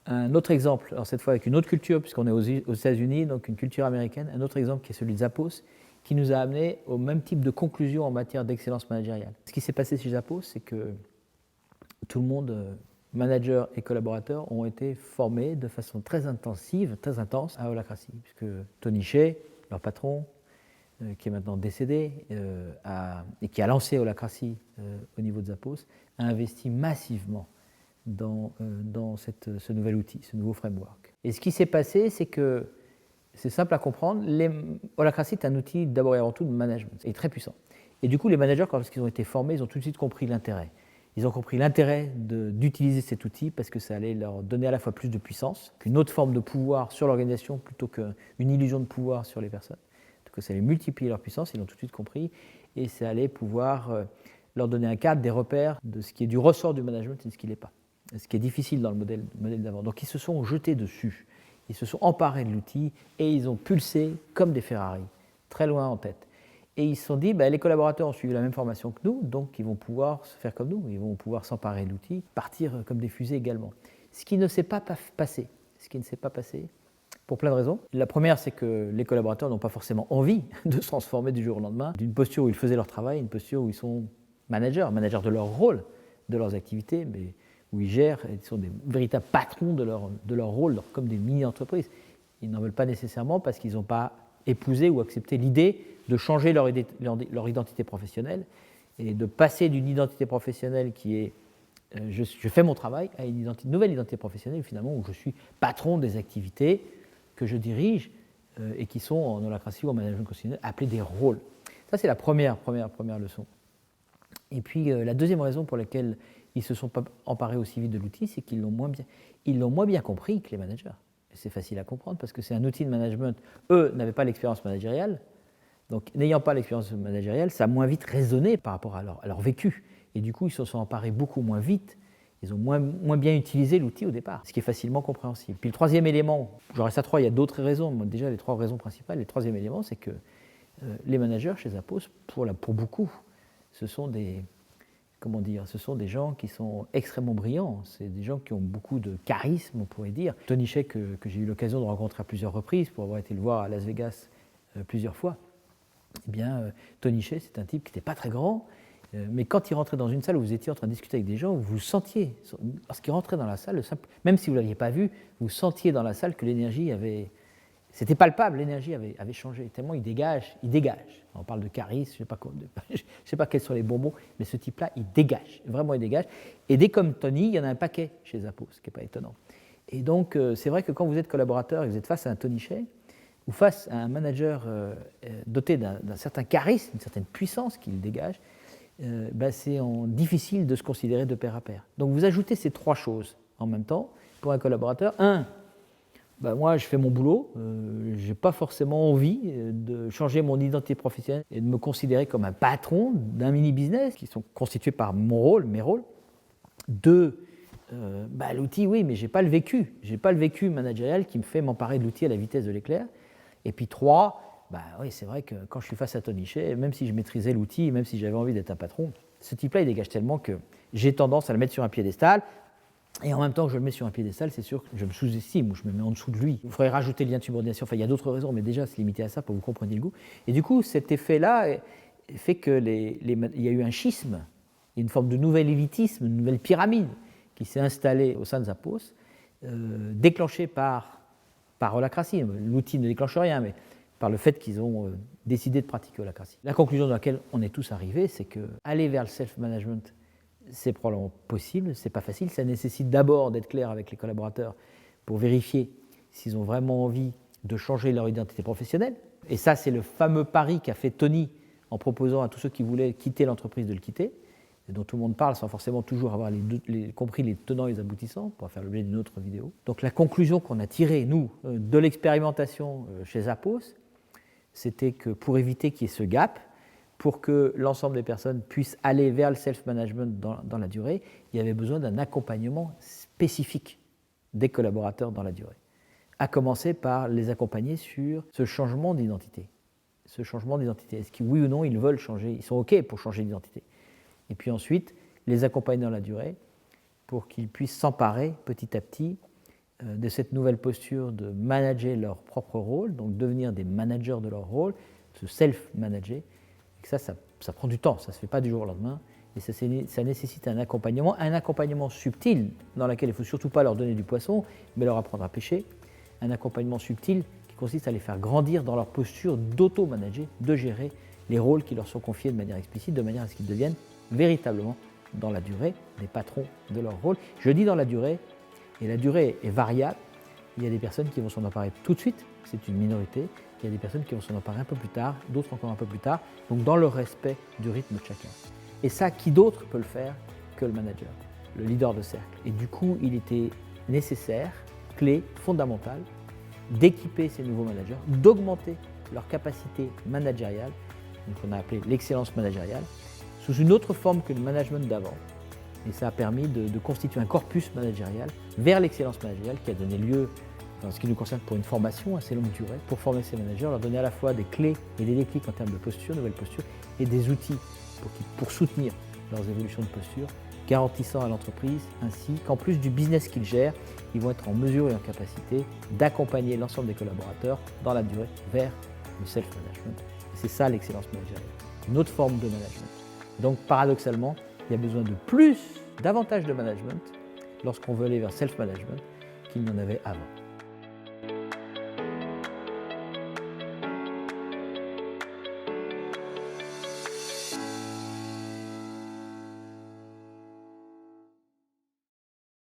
Un autre exemple, alors cette fois avec une autre culture, puisqu'on est aux États-Unis, donc une culture américaine, un autre exemple qui est celui de Zappos, qui nous a amené au même type de conclusion en matière d'excellence managériale. Ce qui s'est passé chez Zappos, c'est que tout le monde, managers et collaborateurs, ont été formés de façon très intensive, très intense à Holacracy, puisque Tony Hsieh, leur patron, qui est maintenant décédé, et qui a lancé Holacracy au niveau de Zappos, a investi massivement dans ce nouvel outil, ce nouveau framework. Et ce qui s'est passé, c'est que, c'est simple à comprendre, Holacracy est un outil d'abord et avant tout de management, et très puissant. Et du coup, les managers, quand ils ont été formés, ils ont tout de suite compris l'intérêt. Ils ont compris l'intérêt d'utiliser cet outil parce que ça allait leur donner à la fois plus de puissance, qu'une autre forme de pouvoir sur l'organisation plutôt qu'une illusion de pouvoir sur les personnes, que ça allait multiplier leur puissance, ils l'ont tout de suite compris, et ça allait pouvoir leur donner un cadre, des repères de ce qui est du ressort du management et de ce qui ne l'est pas, ce qui est difficile dans le modèle d'avant. Donc ils se sont jetés dessus, ils se sont emparés de l'outil et ils ont pulsé comme des Ferrari, très loin en tête. Et ils se sont dit, les collaborateurs ont suivi la même formation que nous, donc ils vont pouvoir se faire comme nous, ils vont pouvoir s'emparer de l'outil, partir comme des fusées également. Ce qui ne s'est pas passé, pour plein de raisons. La première, c'est que les collaborateurs n'ont pas forcément envie de se transformer du jour au lendemain d'une posture où ils faisaient leur travail, une posture où ils sont managers de leur rôle, de leurs activités, mais où ils gèrent, ils sont des véritables patrons de leur rôle, comme des mini-entreprises. Ils n'en veulent pas nécessairement parce qu'ils n'ont pas épousé ou accepté l'idée de changer leur identité professionnelle et de passer d'une identité professionnelle qui est je fais mon travail à une nouvelle identité professionnelle finalement où je suis patron des activités que je dirige et qui sont en holacratie ou en management constitutionnel appelés des rôles. Ça, c'est la première leçon. Et puis, la deuxième raison pour laquelle ils ne se sont pas emparés aussi vite de l'outil, c'est qu'ils l'ont moins bien compris que les managers. Et c'est facile à comprendre parce que c'est un outil de management. Eux n'avaient pas l'expérience managériale. Donc, n'ayant pas l'expérience managériale, ça a moins vite résonné par rapport à leur vécu. Et du coup, ils se sont emparés beaucoup moins vite. Ils ont moins bien utilisé l'outil au départ, ce qui est facilement compréhensible. Puis le troisième élément, j'en reste à trois, il y a d'autres raisons, mais déjà les trois raisons principales. Le troisième élément, c'est que les managers chez Zappos, pour beaucoup, ce sont des gens qui sont extrêmement brillants, c'est des gens qui ont beaucoup de charisme, on pourrait dire. Tony Hsieh, que j'ai eu l'occasion de rencontrer à plusieurs reprises, pour avoir été le voir à Las Vegas plusieurs fois, eh bien, Tony Hsieh, c'est un type qui n'était pas très grand, mais quand il rentrait dans une salle où vous étiez en train de discuter avec des gens, vous sentiez, lorsqu'il rentrait dans la salle, même si vous ne l'aviez pas vu, vous sentiez dans la salle que l'énergie avait... C'était palpable, l'énergie avait changé, tellement il dégage. On parle de charisme, je ne sais pas quels sont les bons mots, mais ce type-là, il dégage, vraiment il dégage. Et des comme Tony, il y en a un paquet chez Zappos, ce qui n'est pas étonnant. Et donc, c'est vrai que quand vous êtes collaborateur et que vous êtes face à un Tony Hsieh, ou face à un manager doté d'un certain charisme, d'une certaine puissance qu'il dégage, c'est difficile de se considérer de pair à pair. Donc vous ajoutez ces trois choses en même temps pour un collaborateur. Moi je fais mon boulot, je n'ai pas forcément envie de changer mon identité professionnelle et de me considérer comme un patron d'un mini-business qui sont constitués par mes rôles. Deux, l'outil, oui, mais je n'ai pas le vécu managérial qui me fait m'emparer de l'outil à la vitesse de l'éclair. Et puis trois, oui, c'est vrai que quand je suis face à Tony Hsieh, même si je maîtrisais l'outil, même si j'avais envie d'être un patron, ce type-là, il dégage tellement que j'ai tendance à le mettre sur un piédestal. Et en même temps que je le mets sur un piédestal, c'est sûr que je me sous-estime ou je me mets en dessous de lui. Il faudrait rajouter le lien de subordination. Enfin, il y a d'autres raisons, mais déjà, se limiter à ça pour que vous compreniez le goût. Et du coup, cet effet-là fait qu'il y a eu un schisme, une forme de nouvel élitisme, une nouvelle pyramide qui s'est installée au sein de Zappos, déclenchée par Holacracy. L'outil ne déclenche rien, mais par le fait qu'ils ont décidé de pratiquer Holacracy. La conclusion dans laquelle on est tous arrivés, c'est qu'aller vers le self-management, c'est probablement possible, c'est pas facile, ça nécessite d'abord d'être clair avec les collaborateurs pour vérifier s'ils ont vraiment envie de changer leur identité professionnelle. Et ça, c'est le fameux pari qu'a fait Tony en proposant à tous ceux qui voulaient quitter l'entreprise de le quitter, et dont tout le monde parle sans forcément toujours avoir compris les tenants et les aboutissants, pour faire l'objet d'une autre vidéo. Donc la conclusion qu'on a tirée, nous, de l'expérimentation chez Zappos, c'était que pour éviter qu'il y ait ce gap, pour que l'ensemble des personnes puissent aller vers le self-management dans la durée, il y avait besoin d'un accompagnement spécifique des collaborateurs dans la durée. À commencer par les accompagner sur ce changement d'identité. Est-ce que oui ou non, ils veulent changer, ils sont OK pour changer d'identité. Et puis ensuite, les accompagner dans la durée pour qu'ils puissent s'emparer petit à petit de cette nouvelle posture de manager leur propre rôle, donc devenir des managers de leur rôle, se self-manager. Ça prend du temps, ça ne se fait pas du jour au lendemain. Et ça nécessite un accompagnement subtil, dans lequel il ne faut surtout pas leur donner du poisson, mais leur apprendre à pêcher. Un accompagnement subtil qui consiste à les faire grandir dans leur posture d'auto-manager, de gérer les rôles qui leur sont confiés de manière explicite, de manière à ce qu'ils deviennent véritablement, dans la durée, des patrons de leur rôle. Je dis dans la durée, et la durée est variable. Il y a des personnes qui vont s'en emparer tout de suite, c'est une minorité. Il y a des personnes qui vont s'en emparer un peu plus tard, d'autres encore un peu plus tard, donc dans le respect du rythme de chacun. Et ça, qui d'autre peut le faire que le manager, le leader de cercle? Et du coup, il était nécessaire, clé, fondamental, d'équiper ces nouveaux managers, d'augmenter leur capacité managériale, donc on a appelé l'excellence managériale, sous une autre forme que le management d'avant. Et ça a permis de constituer un corpus managérial vers l'excellence managériale qui a donné lieu, en ce qui nous concerne, pour une formation assez longue durée, pour former ces managers, leur donner à la fois des clés et des déclics en termes de posture, nouvelle posture, et des outils pour soutenir leurs évolutions de posture, garantissant à l'entreprise ainsi qu'en plus du business qu'ils gèrent, ils vont être en mesure et en capacité d'accompagner l'ensemble des collaborateurs dans la durée vers le self-management. Et c'est ça l'excellence managériale, une autre forme de management. Donc paradoxalement, il y a besoin de davantage de management lorsqu'on veut aller vers self-management qu'il n'en avait avant.